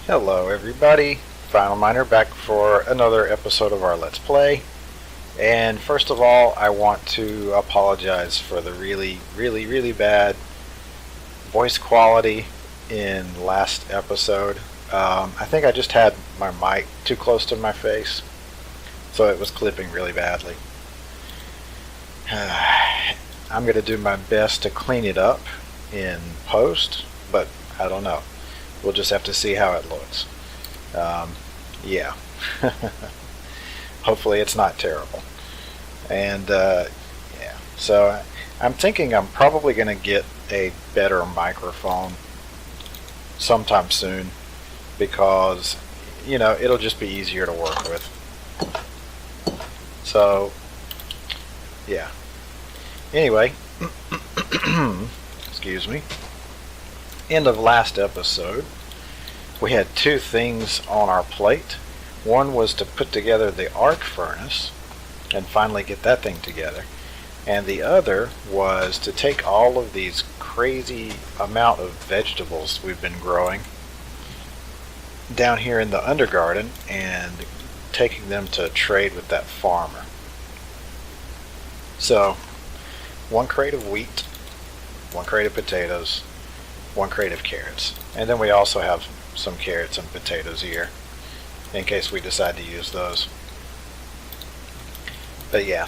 Hello everybody, Final Miner back for another episode of our Let's Play. And first of all, I want to apologize for the really bad voice quality in last episode. I think I just had my mic too close to my face, so it was clipping really badly. I'm going to do my best to clean it up in post, but I don't know. We'll just have to see how it looks. Yeah. Hopefully it's not terrible. And yeah, so I'm thinking I'm probably going to get a better microphone sometime soon, because it'll just be easier to work with. So yeah, anyway, excuse me. End of last episode, we had two things on our plate. One was to put together the arc furnace and finally get that thing together, and the other was to take all of these crazy amount of vegetables we've been growing down here in the undergarden and taking them to trade with that farmer. So 1 crate of wheat, 1 crate of potatoes, 1 crate of carrots, and then we also have some carrots and potatoes here in case we decide to use those. But yeah,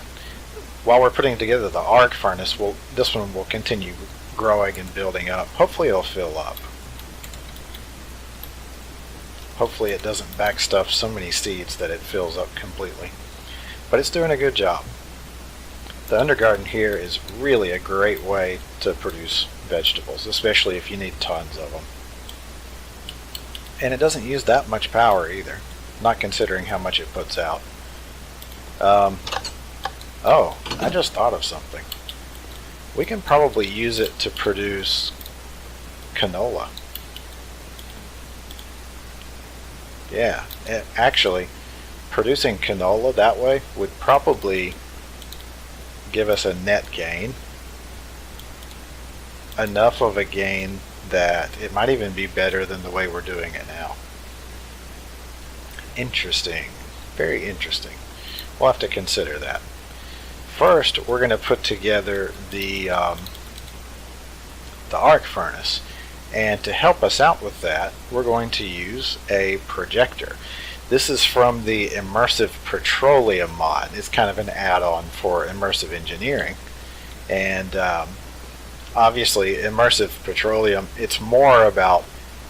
while we're putting together the arc furnace, this one will continue growing and building up. Hopefully it'll fill up. Hopefully it doesn't backstuff so many seeds that it fills up completely. But it's doing a good job. The undergarden here is really a great way to produce vegetables, especially if you need tons of them. And it doesn't use that much power either, not considering how much it puts out. Oh, I just thought of something. We can probably use it to produce canola. Yeah, actually, producing canola that way would probably give us a net gain. Enough of a gain that it might even be better than the way we're doing it now. Interesting. Very interesting. We'll have to consider that. First, we're going to put together the arc furnace, and to help us out with that, we're going to use a projector. This is from the Immersive Petroleum mod. It's kind of an add-on for immersive engineering, and obviously Immersive Petroleum, it's more about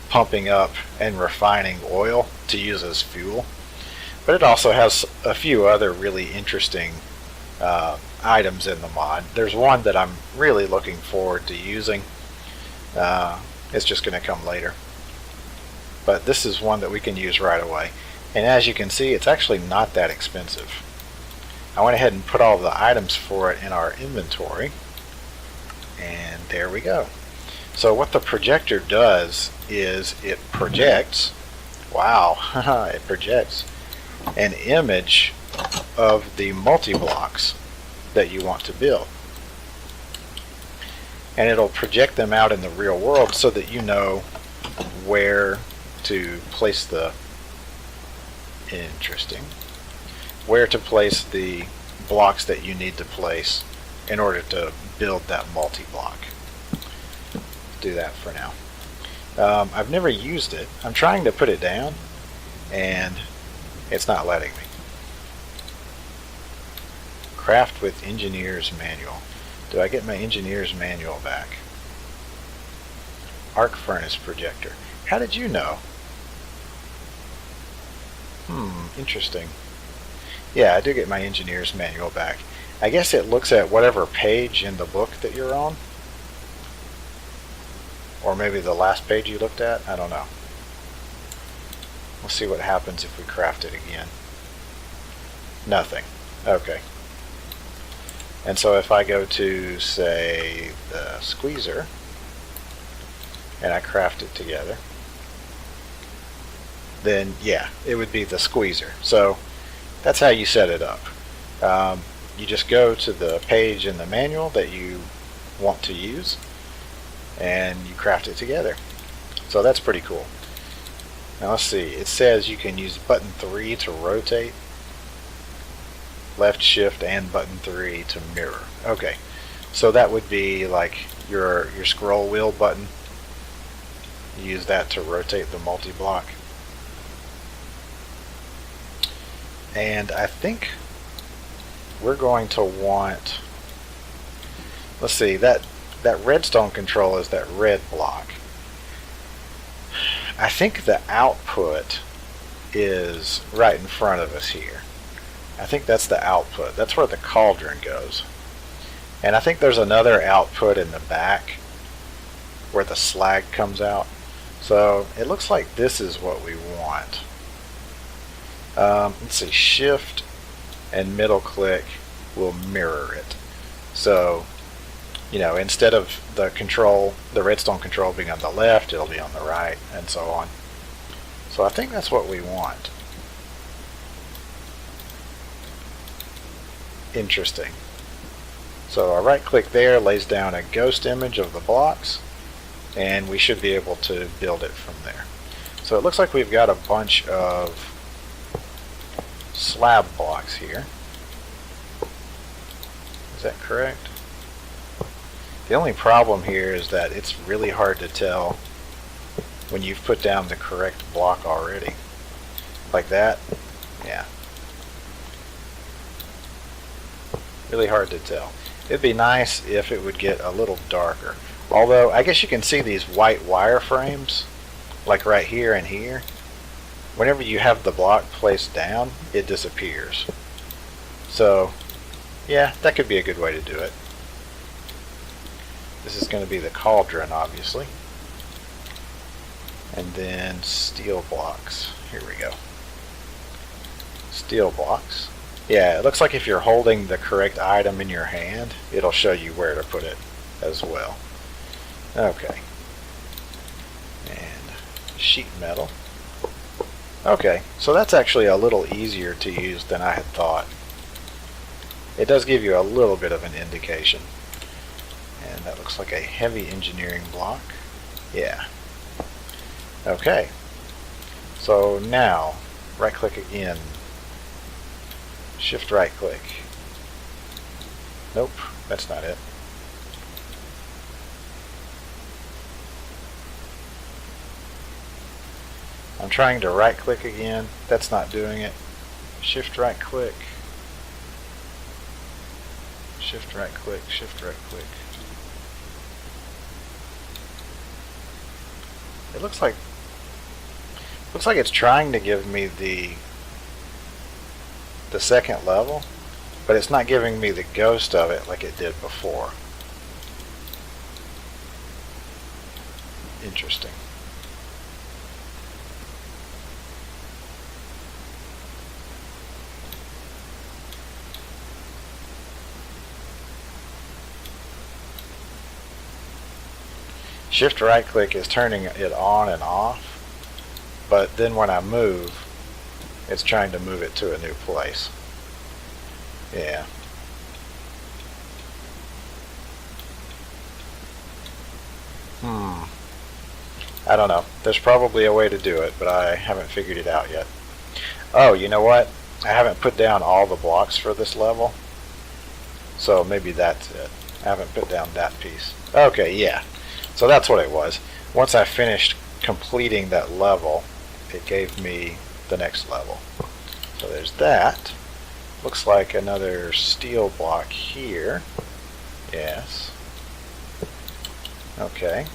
pumping up and refining oil to use as fuel, but it also has a few other really interesting items in the mod. There's one that I'm really looking forward to using. It's just going to come later, but this is one that we can use right away, and as you can see, it's actually not that expensive. I went ahead and put all the items for it in our inventory, and there we go. So what the projector does is it projects, wow, it projects an image of the multi-blocks that you want to build. And it'll project them out in the real world so that you know where to place the blocks that you need to place in order to build that multi-block. Do that for now. I've never used it. I'm trying to put it down and it's not letting me. Craft with Engineer's Manual. Do I get my Engineer's Manual back? Arc furnace projector. How did you know? Interesting. Yeah, I do get my Engineer's Manual back. I guess it looks at whatever page in the book that you're on. Or maybe the last page you looked at. I don't know. We'll see what happens if we craft it again. Nothing. Okay. And so if I go to, say, the squeezer, and I craft it together, then yeah, it would be the squeezer. So that's how you set it up. You just go to the page in the manual that you want to use, and you craft it together. So that's pretty cool. Now let's see, it says you can use button 3 to rotate, left shift and button 3 to mirror. Okay, so that would be like your scroll wheel button. Use that to rotate the multi-block. And I think we're going to want, let's see, that redstone control is that red block. I think the output is right in front of us here. I think that's the output. That's where the cauldron goes. And I think there's another output in the back where the slag comes out. So it looks like this is what we want. Let's see, shift and middle click will mirror it. So, you know, instead of the redstone control being on the left, it'll be on the right, and so on. So I think that's what we want. Interesting. So a right click there lays down a ghost image of the blocks, and we should be able to build it from there. So it looks like we've got a bunch of slab blocks here. Is that correct? The only problem here is that it's really hard to tell when you've put down the correct block already. Like that? Yeah. Really hard to tell. It'd be nice if it would get a little darker. Although, I guess you can see these white wire frames, like right here and here. Whenever you have the block placed down, it disappears. So, yeah, that could be a good way to do it. This is going to be the cauldron, obviously. And then steel blocks. Here we go. Steel blocks. Yeah, it looks like if you're holding the correct item in your hand, it'll show you where to put it as well. Okay. And sheet metal. Okay, so that's actually a little easier to use than I had thought. It does give you a little bit of an indication. And that looks like a heavy engineering block. Yeah. Okay. So now, right click again. Shift right click. Nope, that's not it. I'm trying to right click again. That's not doing it. Shift right click. Shift right click, shift right click. It looks like it's trying to give me the second level, but it's not giving me the ghost of it like it did before. Interesting. Shift right click is turning it on and off, but then when I move, it's trying to move it to a new place. Yeah. I don't know. There's probably a way to do it, but I haven't figured it out yet. Oh, you know what? I haven't put down all the blocks for this level, so maybe that's it. I haven't put down that piece. Okay, yeah. So that's what it was. Once I finished completing that level, it gave me the next level. So there's that. Looks like another steel block here. Yes. Okay.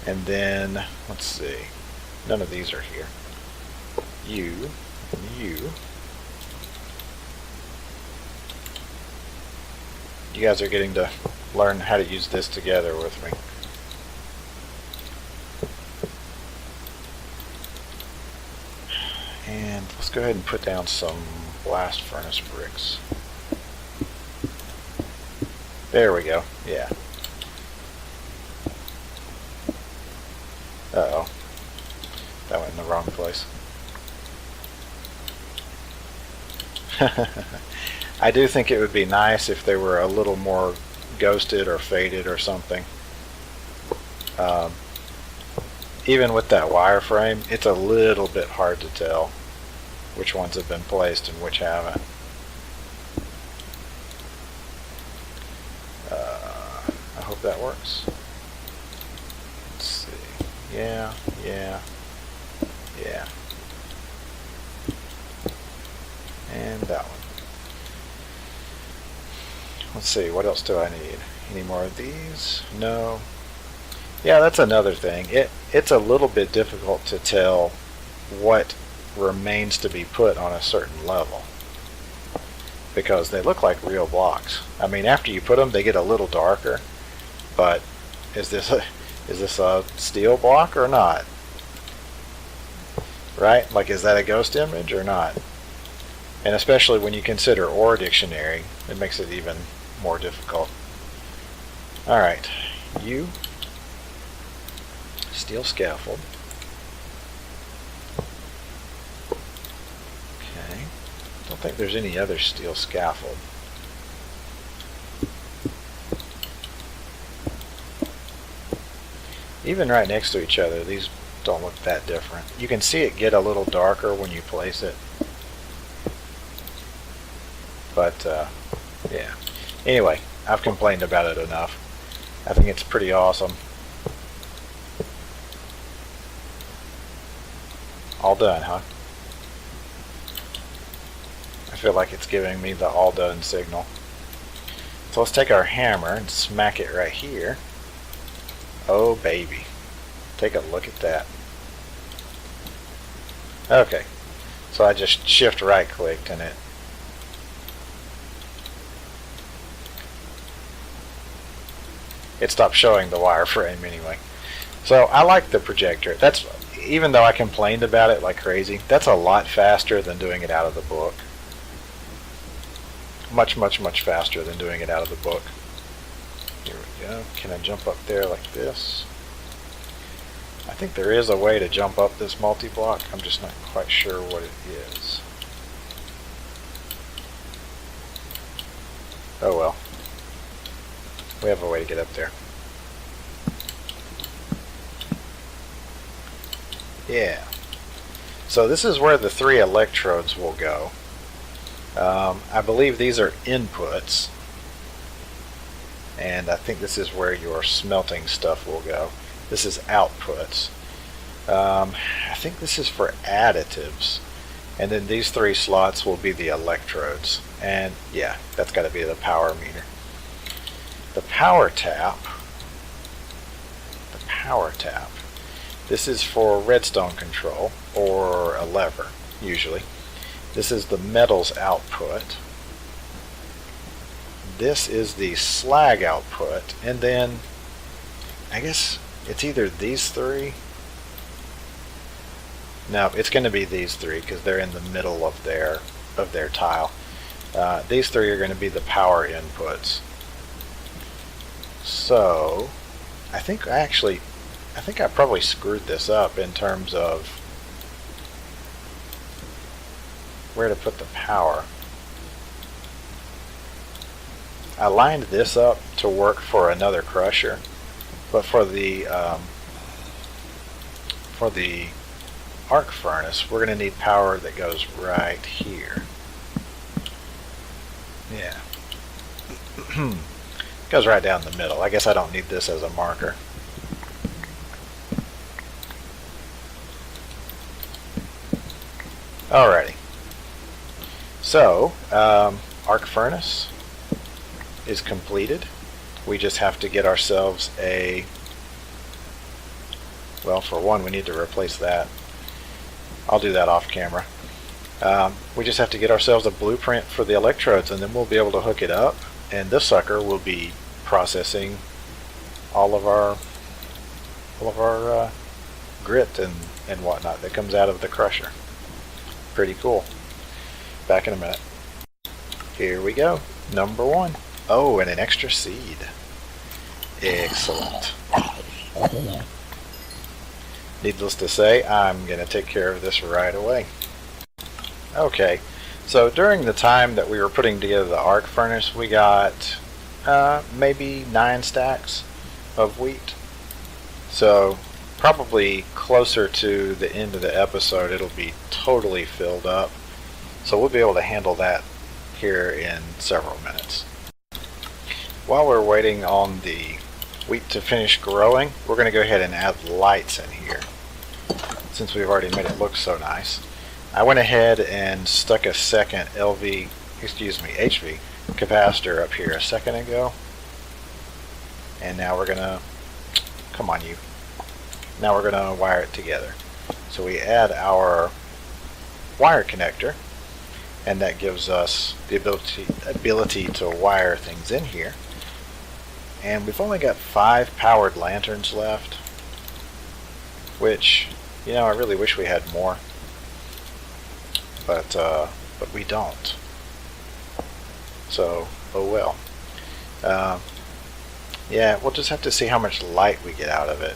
And then, let's see. None of these are here. You, and you. You guys are getting to learn how to use this together with me. And let's go ahead and put down some blast furnace bricks. There we go. Yeah. Uh-oh. That went in the wrong place. I do think it would be nice if they were a little more ghosted or faded or something. even with that wireframe, it's a little bit hard to tell which ones have been placed and which haven't. I hope that works. Let's see. Yeah. And that one. Let's see, what else do I need? Any more of these? No. Yeah, that's another thing. It's a little bit difficult to tell what remains to be put on a certain level, because they look like real blocks. I mean, after you put them, they get a little darker, but is this a steel block or not? Right? Like, is that a ghost image or not? And especially when you consider OR dictionary, it makes it even more difficult. Alright, steel scaffold. Okay, don't think there's any other steel scaffold. Even right next to each other, these don't look that different. You can see it get a little darker when you place it. But, yeah. Anyway, I've complained about it enough. I think it's pretty awesome. All done, huh? I feel like it's giving me the all done signal. So let's take our hammer and smack it right here. Oh baby. Take a look at that. Okay. So I just shift right clicked and it stopped showing the wireframe anyway. So I like the projector. That's, even though I complained about it like crazy, that's a lot faster than doing it out of the book. Much faster than doing it out of the book. Here we go. Can I jump up there like this? I think there is a way to jump up this multi-block. I'm just not quite sure what it is. Oh well. We have a way to get up there. Yeah. So this is where the 3 electrodes will go. I believe these are inputs. And I think this is where your smelting stuff will go. This is outputs. I think this is for additives. And then these 3 slots will be the electrodes. And yeah, that's got to be the power meter. The power tap. This is for redstone control, or a lever, usually. This is the metals output. This is the slag output, and then I guess it's either these 3. No, it's going to be these 3 because they're in the middle of their tile. These 3 are going to be the power inputs. So I think I probably screwed this up in terms of where to put the power. I lined this up to work for another crusher, but for the arc furnace, we're going to need power that goes right here. Yeah. Goes right down the middle. I guess I don't need this as a marker. Alrighty. So, arc furnace is completed. We just have to get ourselves a, well, for one, we need to replace that. I'll do that off camera. We just have to get ourselves a blueprint for the electrodes, and then we'll be able to hook it up, and this sucker will be processing all of our grit and whatnot that comes out of the crusher. Pretty cool. Back in a minute. Here we go. Number 1. Oh, and an extra seed. Excellent. Needless to say, I'm going to take care of this right away. Okay, so during the time that we were putting together the arc furnace, we got maybe 9 stacks of wheat. So probably closer to the end of the episode it'll be totally filled up. So we'll be able to handle that here in several minutes. While we're waiting on the wheat to finish growing, we're going to go ahead and add lights in here since we've already made it look so nice. I went ahead and stuck a second HV capacitor up here a second ago, and now we're gonna now we're gonna wire it together. So we add our wire connector, and that gives us the ability to wire things in here. And we've only got 5 powered lanterns left, which, you know, I really wish we had more, but we don't. So, oh well. Yeah, we'll just have to see how much light we get out of it,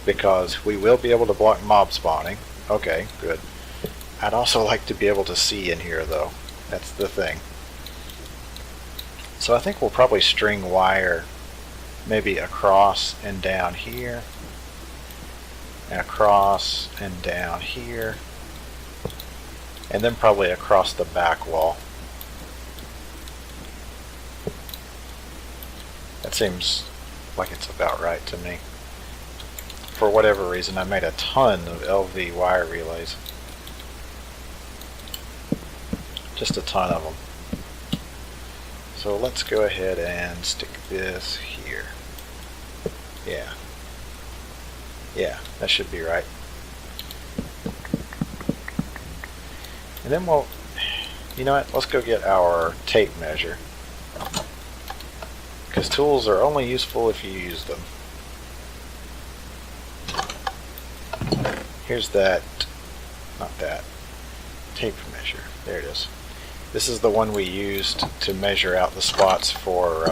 because we will be able to block mob spawning. Okay, good. I'd also like to be able to see in here, though. That's the thing. So I think we'll probably string wire maybe across and down here, and across and down here, and then probably across the back wall. That seems like it's about right to me. For whatever reason, I made a ton of LV wire relays. Just a ton of them. So let's go ahead and stick this here. Yeah, that should be right. And then we'll, you know what, let's go get our tape measure, because tools are only useful if you use them. Here's that, not that, tape measure. There it is. This is the one we used to measure out the spots for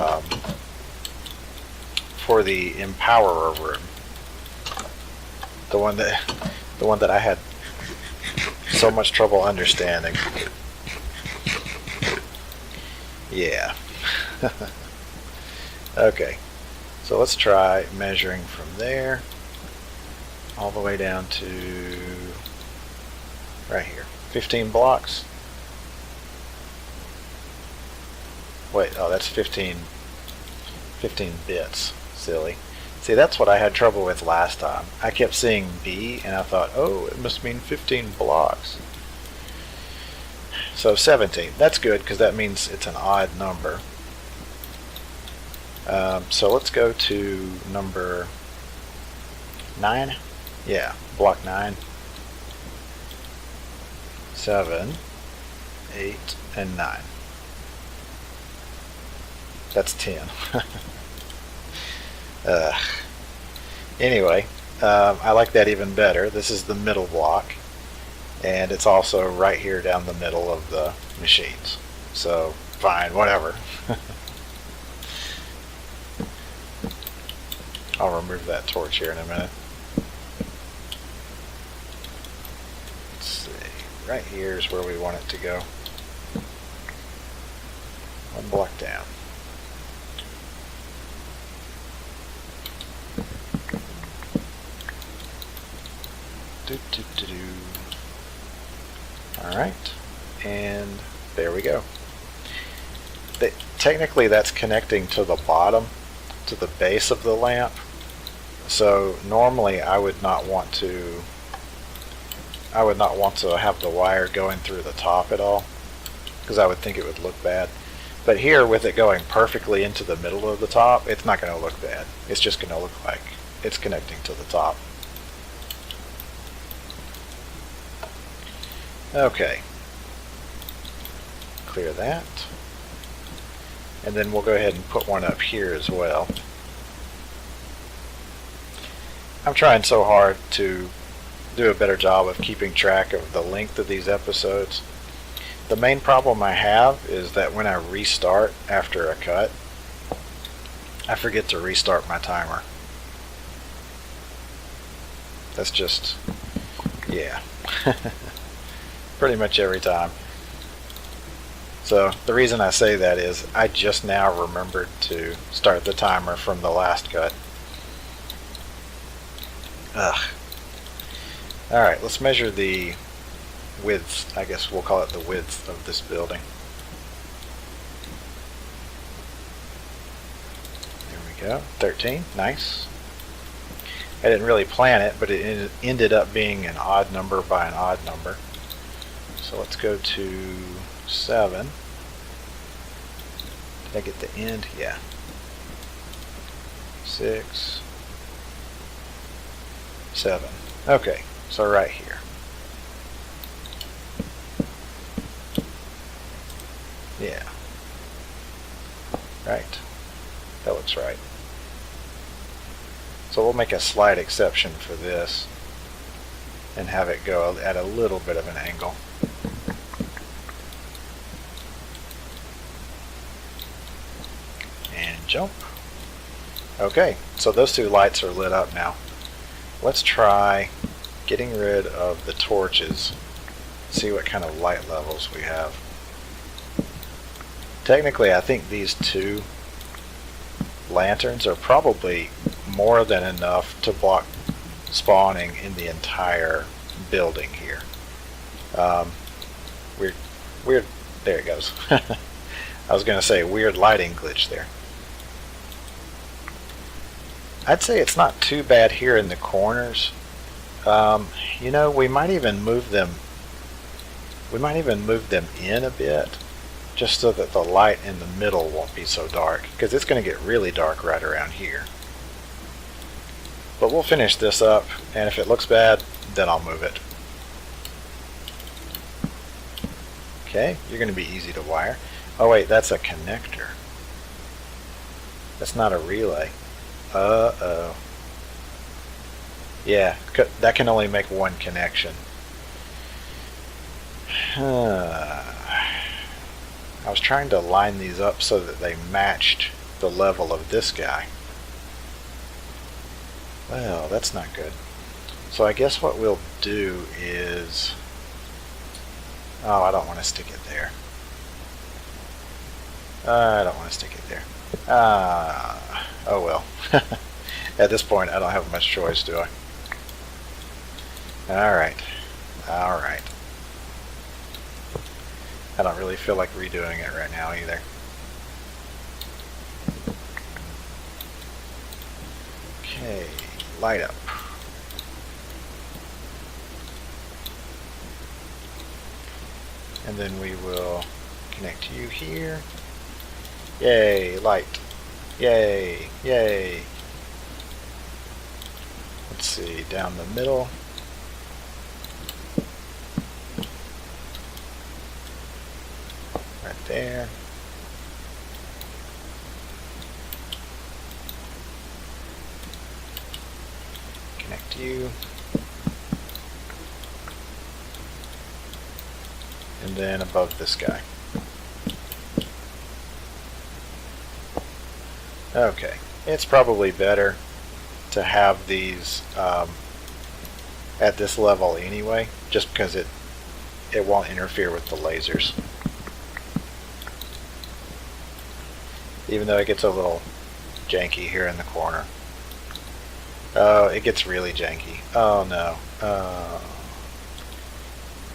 the Empowerer room. The one that I had so much trouble understanding. Yeah. Okay. So let's try measuring from there all the way down to right here. 15 blocks. Wait, oh, that's 15 bits. Silly. See, that's what I had trouble with last time. I kept seeing B, and I thought, oh, it must mean 15 blocks. So 17. That's good, because that means it's an odd number. So let's go to number 9. Yeah, block 9. 7, 8, and 9. That's 10. Anyway, I like that even better. This is the middle block, and it's also right here down the middle of the machines. So, fine, whatever. I'll remove that torch here in a minute. Let's see. Right here is where we want it to go. One block down. Alright, and there we go. Technically that's connecting to the bottom, to the base of the lamp, so normally I would not want to have the wire going through the top at all, because I would think it would look bad. But here, with it going perfectly into the middle of the top, it's not going to look bad. It's just going to look like it's connecting to the top. Okay, clear that, and then we'll go ahead and put one up here as well. I'm trying so hard to do a better job of keeping track of the length of these episodes. The main problem I have is that when I restart after a cut, I forget to restart my timer. That's just, yeah. Pretty much every time. So the reason I say that is I just now remembered to start the timer from the last cut. Ugh. Alright, let's measure the width. I guess we'll call it the width of this building. There we go. 13. Nice. I didn't really plan it, but it ended up being an odd number by an odd number. So let's go to 7. Did I get the end? Yeah. 6, 7. Okay, so right here. Yeah. Right. That looks right. So we'll make a slight exception for this and have it go at a little bit of an angle. And jump. Okay, so those two lights are lit up now. Let's try getting rid of the torches, see what kind of light levels we have. Technically, I think these two lanterns are probably more than enough to block spawning in the entire building here. Weird, there it goes. I was going to say weird lighting glitch there. I'd say it's not too bad here in the corners. You know, we might even move them in a bit, just so that the light in the middle won't be so dark, because it's going to get really dark right around here. But we'll finish this up, and if it looks bad, then I'll move it. Okay, you're going to be easy to wire. Oh wait, that's a connector. That's not a relay. Uh-oh. Yeah, that can only make one connection. I was trying to line these up so that they matched the level of this guy. Well, that's not good. So I guess what we'll do is... Oh, I don't want to stick it there. I don't want to stick it there. Oh well. At this point, I don't have much choice, do I? Alright. Alright. I don't really feel like redoing it right now either. Okay, light up. And then we will connect you here. Yay, light. Yay, yay. Let's see, down the middle. Right there. Connect you. And then above this guy. Okay, it's probably better to have these at this level anyway, just because it won't interfere with the lasers. Even though it gets a little janky here in the corner. Oh, it gets really janky. Oh no.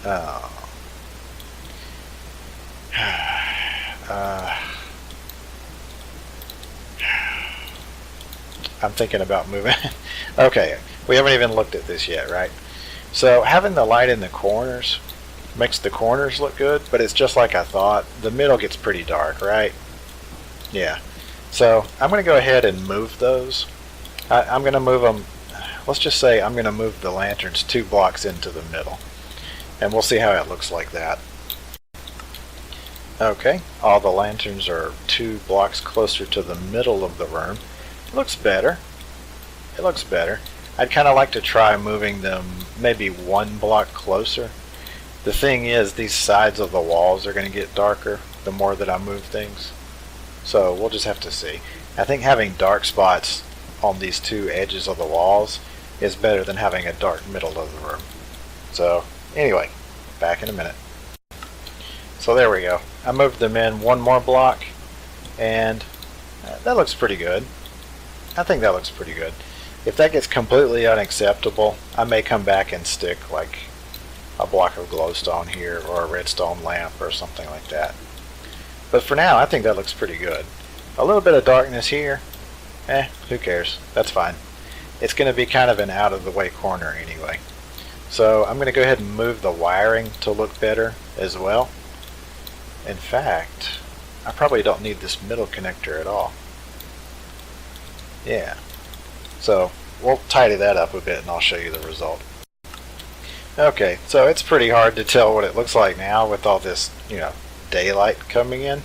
Oh. I'm thinking about moving. Okay, we haven't even looked at this yet, right? So having the light in the corners makes the corners look good, but it's just like I thought. The middle gets pretty dark, right? Yeah. So I'm going to go ahead and move those. I'm going to move them, let's just say I'm going to move the lanterns 2 blocks into the middle. And we'll see how it looks like that. Okay, all the lanterns are 2 blocks closer to the middle of the room. It looks better. It looks better. I'd kind of like to try moving them maybe 1 block closer. The thing is, these sides of the walls are going to get darker the more that I move things. So we'll just have to see. I think having dark spots on these 2 edges of the walls is better than having a dark middle of the room. So anyway, back in a minute. So there we go. I moved them in 1 more block, and that looks pretty good. I think that looks pretty good. If that gets completely unacceptable, I may come back and stick like a block of glowstone here or a redstone lamp or something like that. But for now, I think that looks pretty good. A little bit of darkness here, who cares? That's fine. It's going to be kind of an out of the way corner anyway. So I'm going to go ahead and move the wiring to look better as well. In fact, I probably don't need this middle connector at all. Yeah. So we'll tidy that up a bit and I'll show you the result. Okay, so it's pretty hard to tell what it looks like now with all this, daylight coming in.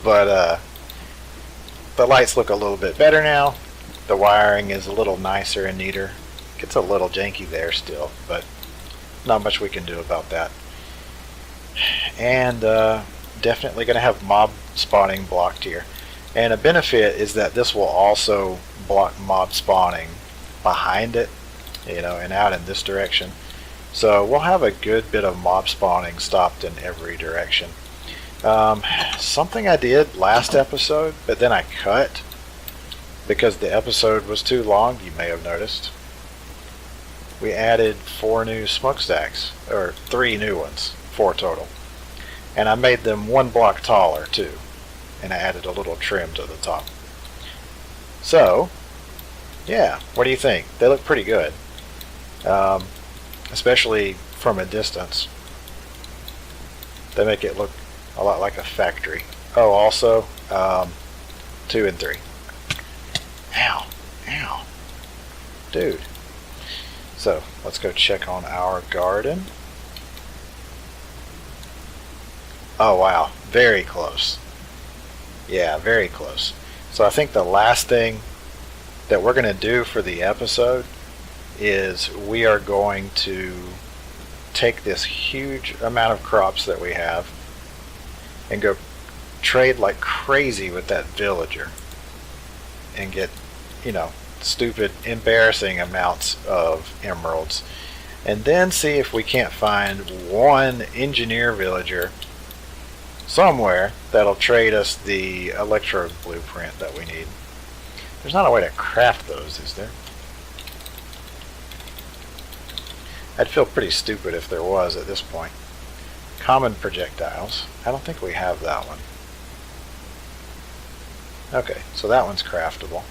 But the lights look a little bit better now. The wiring is a little nicer and neater. Gets a little janky there still, but not much we can do about that. And definitely going to have mob spawning blocked here. And a benefit is that this will also block mob spawning behind it, and out in this direction. So we'll have a good bit of mob spawning stopped in every direction. Something I did last episode, but then I cut because the episode was too long, you may have noticed. We added 4 new smokestacks, or 3 new ones, 4 total. And I made them 1 block taller too. And I added a little trim to the top. So, yeah, what do you think? They look pretty good. Especially from a distance. They make it look a lot like a factory. Oh, also, 2 and 3. Ow, ow. Dude. So, let's go check on our garden. Oh, wow, very close. Yeah, very close. So I think the last thing that we're going to do for the episode is we are going to take this huge amount of crops that we have and go trade like crazy with that villager and get, stupid, embarrassing amounts of emeralds, and then see if we can't find one engineer villager somewhere that'll trade us the electrode blueprint that we need. There's not a way to craft those, is there? I'd feel pretty stupid if there was at this point. Common projectiles. I don't think we have that one. Okay, so that one's craftable.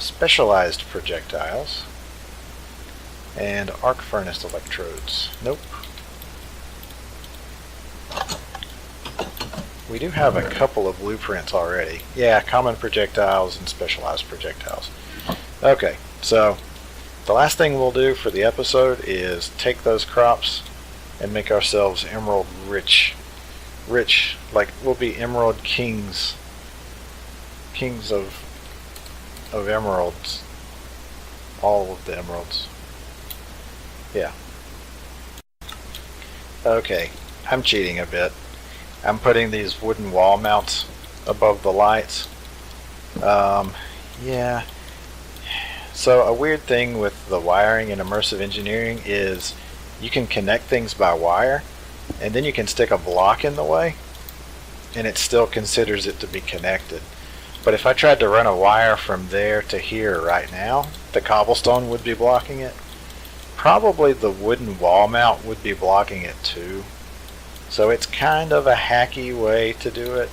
Specialized projectiles. And arc furnace electrodes. Nope. We do have a couple of blueprints already. Yeah, common projectiles and specialized projectiles. Okay, so the last thing we'll do for the episode is take those crops and make ourselves emerald rich. Like we'll be emerald kings. Kings of emeralds. All of the emeralds. Yeah. Okay, I'm cheating a bit. I'm putting these wooden wall mounts above the lights. Yeah. So a weird thing with the wiring in immersive engineering is you can connect things by wire, and then you can stick a block in the way, and it still considers it to be connected. But if I tried to run a wire from there to here right now, the cobblestone would be blocking it. Probably the wooden wall mount would be blocking it too. So it's kind of a hacky way to do it.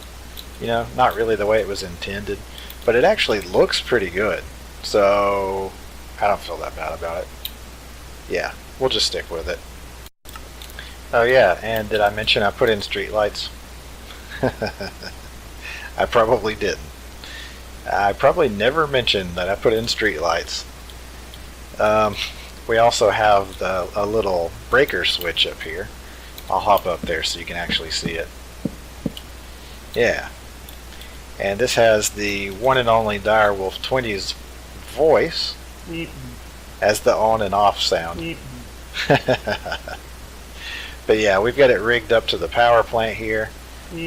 Not really the way it was intended. But it actually looks pretty good. So I don't feel that bad about it. Yeah, we'll just stick with it. Oh yeah, and did I mention I put in streetlights? I probably didn't. I probably never mentioned that I put in streetlights. We also have a little breaker switch up here. I'll hop up there so you can actually see it. Yeah. And this has the one and only Direwolf 20's voice as the on and off sound. But yeah, we've got it rigged up to the power plant here.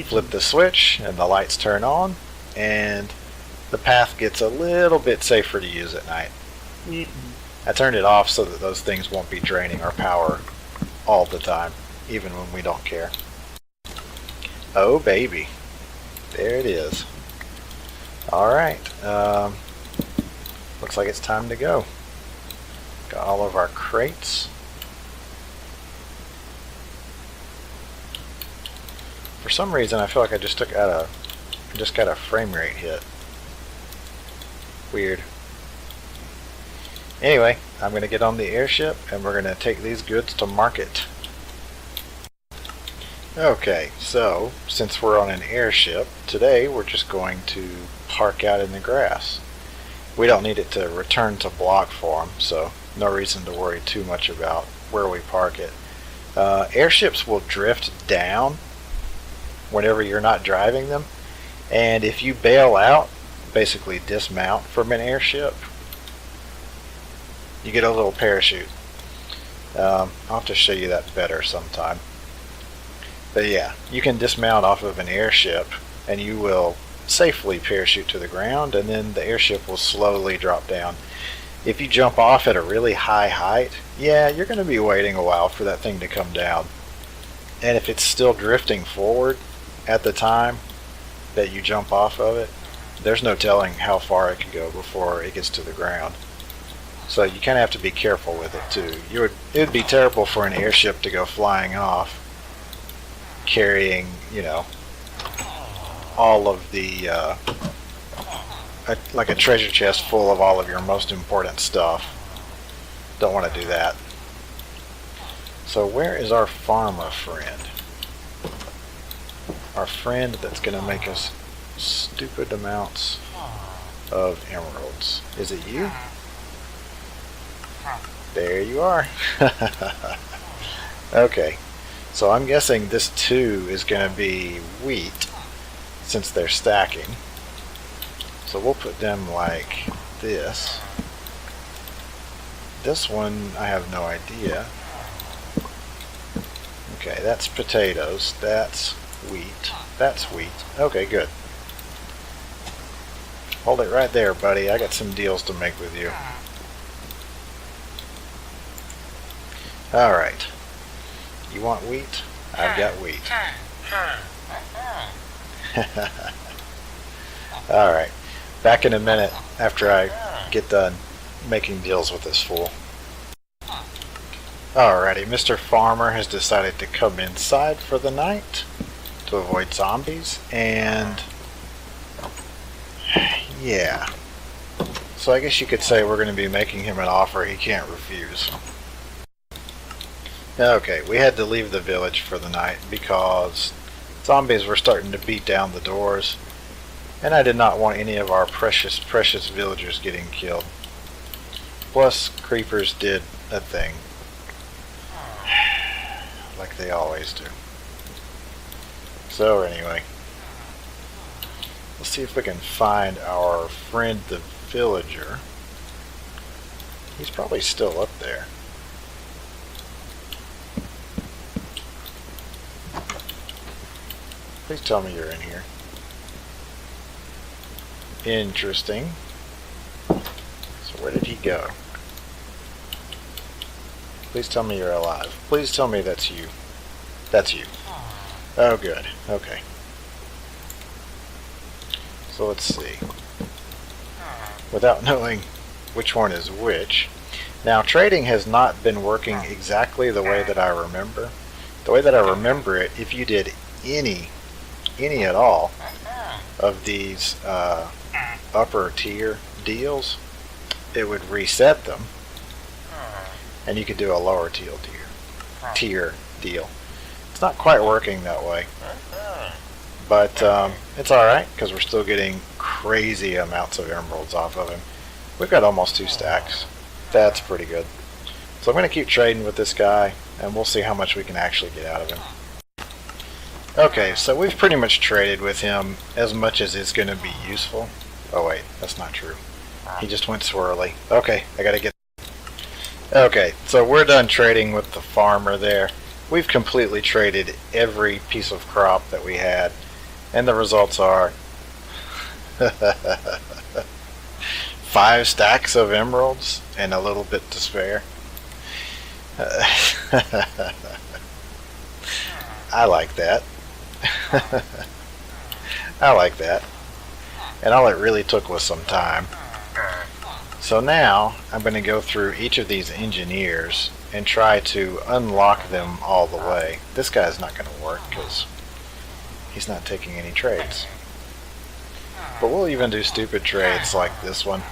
Flip the switch and the lights turn on, and the path gets a little bit safer to use at night. I turned it off so that those things won't be draining our power all the time, even when we don't care. Oh baby, there it is. Alright, looks like it's time to go. Got all of our crates. For some reason I feel like I just got a frame rate hit. Weird. Anyway, I'm going to get on the airship and we're going to take these goods to market. Okay, so since we're on an airship, today we're just going to park out in the grass. We don't need it to return to block form, so no reason to worry too much about where we park it. Airships will drift down whenever you're not driving them, and if you bail out, basically dismount from an airship, you get a little parachute. I'll have to show you that better sometime. But yeah, you can dismount off of an airship and you will safely parachute to the ground, and then the airship will slowly drop down. If you jump off at a really high height, yeah, you're going to be waiting a while for that thing to come down. And if it's still drifting forward at the time that you jump off of it, there's no telling how far it could go before it gets to the ground. So you kind of have to be careful with it too. It would be terrible for an airship to go flying off carrying, you know, all of the like a treasure chest full of all of your most important stuff. Don't want to do that. So where is our farmer friend? Our friend that's going to make us stupid amounts of emeralds. Is it you? There you are. Okay, so I'm guessing this 2 is going to be wheat since they're stacking. So we'll put them like this. This one, I have no idea. Okay, that's potatoes. That's wheat. That's wheat. Okay, good. Hold it right there, buddy. I got some deals to make with you. Alright. You want wheat? I've got wheat. Alright. Back in a minute after I get done making deals with this fool. Alrighty, Mr. Farmer has decided to come inside for the night to avoid zombies, and yeah. So I guess you could say we're going to be making him an offer he can't refuse. Okay, we had to leave the village for the night because zombies were starting to beat down the doors, and I did not want any of our precious villagers getting killed. Plus, creepers did a thing. Like they always do. So anyway, let's see if we can find our friend the villager. He's probably still up there. Please tell me you're in here. Interesting. So where did he go? Please tell me you're alive. Please tell me that's you. That's you. Oh, good. Okay. So let's see. Without knowing which one is which. Now, trading has not been working exactly the way that I remember. The way that I remember it, if you did any at all of these upper tier deals, it would reset them, and you could do a lower tier deal. It's not quite working that way, but it's alright because we're still getting crazy amounts of emeralds off of him. We've got almost 2 stacks. That's pretty good. So I'm going to keep trading with this guy, and we'll see how much we can actually get out of him. Okay, so we've pretty much traded with him as much as it's going to be useful. Oh wait, that's not true. He just went swirly. Okay, I gotta get... Okay, so we're done trading with the farmer there. We've completely traded every piece of crop that we had, and the results are 5 stacks of emeralds and a little bit to spare. I like that. I like that. and all it really took was some time. So now I'm going to go through each of these engineers and try to unlock them all the way. This guy's not going to work because he's not taking any trades. But we'll even do stupid trades like this one,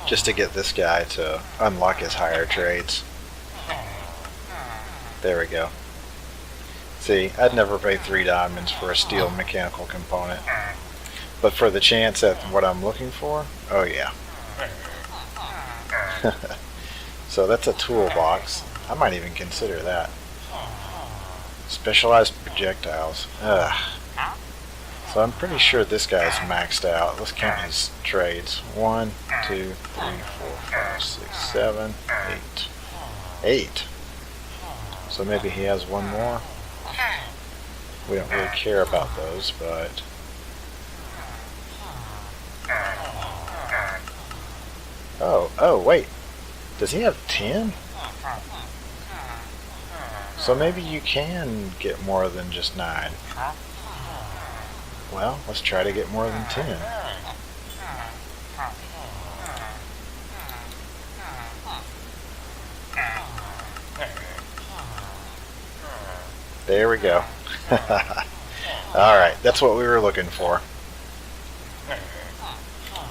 just to get this guy to unlock his higher trades. There we go. See, I'd never pay 3 diamonds for a steel mechanical component. But for the chance at what I'm looking for, oh yeah. So that's a toolbox. I might even consider that. Specialized projectiles. Ugh. So I'm pretty sure this guy's maxed out. Let's count his trades. 1, 2, 3, 4, 5, 6, 7, 8. 8. So maybe he has one more. We don't really care about those, but... Oh, wait. Does he have 10? So maybe you can get more than just 9. Well, let's try to get more than 10. There we go. Alright, that's what we were looking for.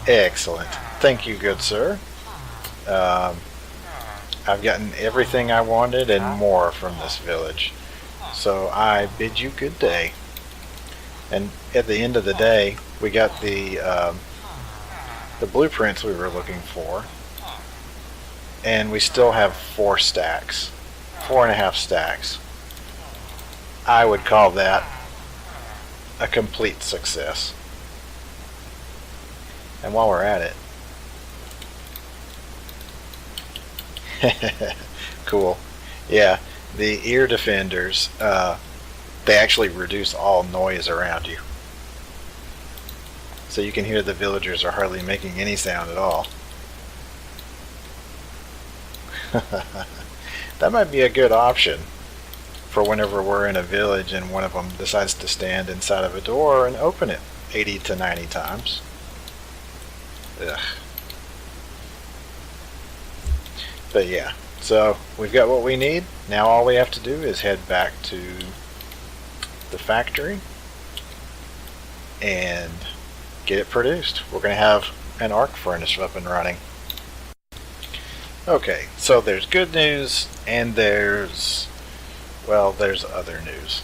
Excellent. Thank you, good sir. I've gotten everything I wanted and more from this village. So I bid you good day. And at the end of the day, we got the blueprints we were looking for. And we still have 4 stacks. 4.5 stacks. I would call that a complete success. And while we're at it, cool. Yeah, the ear defenders, they actually reduce all noise around you. So you can hear the villagers are hardly making any sound at all. That might be a good option for whenever we're in a village and one of them decides to stand inside of a door and open it 80 to 90 times. Ugh. But yeah, so we've got what we need. Now all we have to do is head back to the factory and get it produced. We're going to have an arc furnace up and running. Okay, so there's good news and there's other news.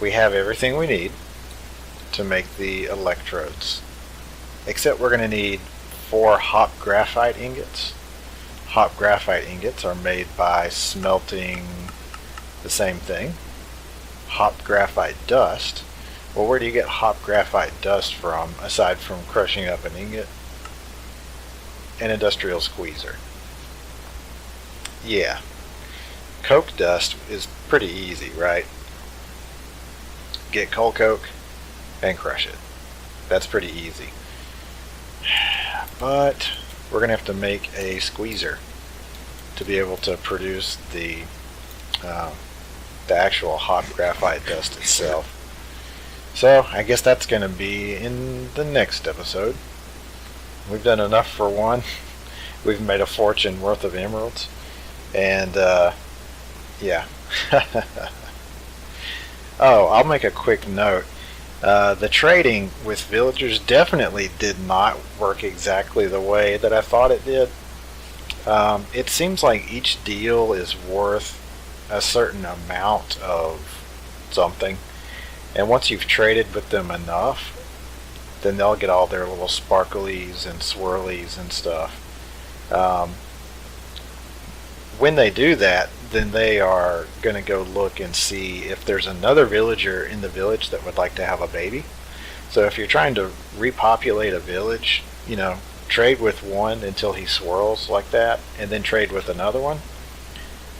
We have everything we need to make the electrodes, except we're going to need 4 hop graphite ingots. Hop graphite ingots are made by smelting the same thing. Hop graphite dust. Well, where do you get hop graphite dust from, aside from crushing up an ingot? An industrial squeezer. Yeah. Coke dust is pretty easy, right? Get coal coke and crush it. That's pretty easy. But we're going to have to make a squeezer to be able to produce the actual hot graphite dust itself. So I guess that's going to be in the next episode. We've done enough for one. We've made a fortune worth of emeralds. And yeah. Oh, I'll make a quick note. The trading with villagers definitely did not work exactly the way that I thought it did. It seems like each deal is worth a certain amount of something, and once you've traded with them enough, then they'll get all their little sparklies and swirlies and stuff. When they do that, then they are going to go look and see if there's another villager in the village that would like to have a baby. So if you're trying to repopulate a village, you know, trade with one until he swirls like that, and then trade with another one,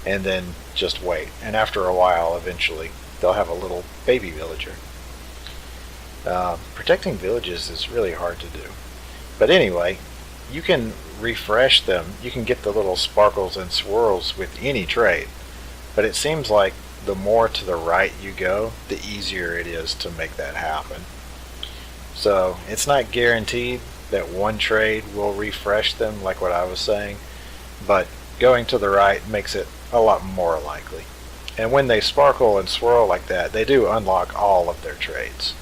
and then just wait. And after a while, eventually, they'll have a little baby villager. Protecting villages is really hard to do. But anyway, you can refresh them. You can get the little sparkles and swirls with any trade. But it seems like the more to the right you go, the easier it is to make that happen. So it's not guaranteed that one trade will refresh them like what I was saying, but going to the right makes it a lot more likely. And when they sparkle and swirl like that, they do unlock all of their trades,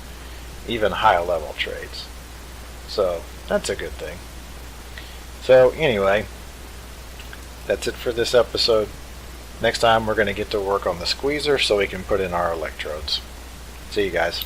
even high level trades. So that's a good thing. So anyway, that's it for this episode. Next time we're going to get to work on the squeezer so we can put in our electrodes. See you guys.